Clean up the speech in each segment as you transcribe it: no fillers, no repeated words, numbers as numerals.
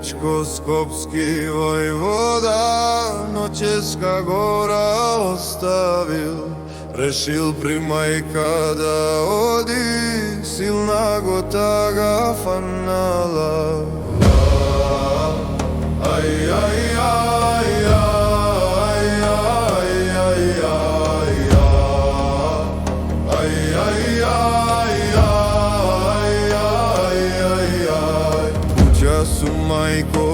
Величко скопски војвода, Noćeска гора оставил. Решил при мајка да оди, силна го тага фанала. Ај, ај, ај, ај, ај, ај, ај, ај, ај, ај, ај, ај. Куќа су мајко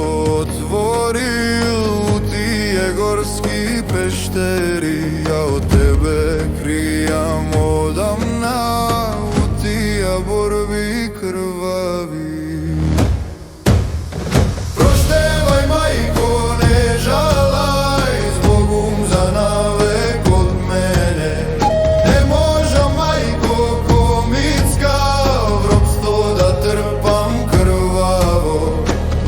отворил у тие горски пештери, ја од тебе кријам одамна у тие борби крвави. Проштевај мајко, не жалај, збогум за навек од мене. Не можам мајко ко Мицка вробство да трпам крваво,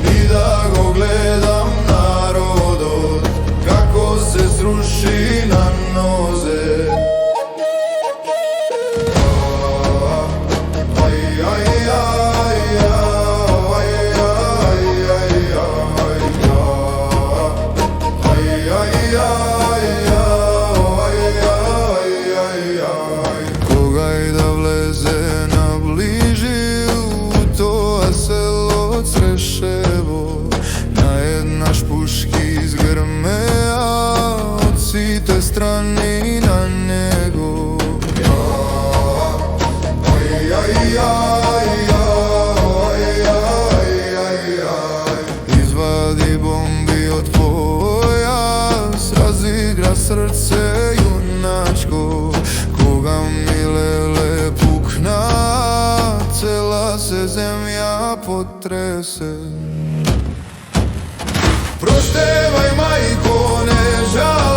ни да го гледам народот како се сруши на нозе. Когај да влезе наближи у тоа село Црешево, наеднаш пушки изгрмеа од сите страни на него. Извади бомби од појас, разигра срце јуначко. Кога милеле пукна, цела се земја потресе. Проштевај мајко, не жалај.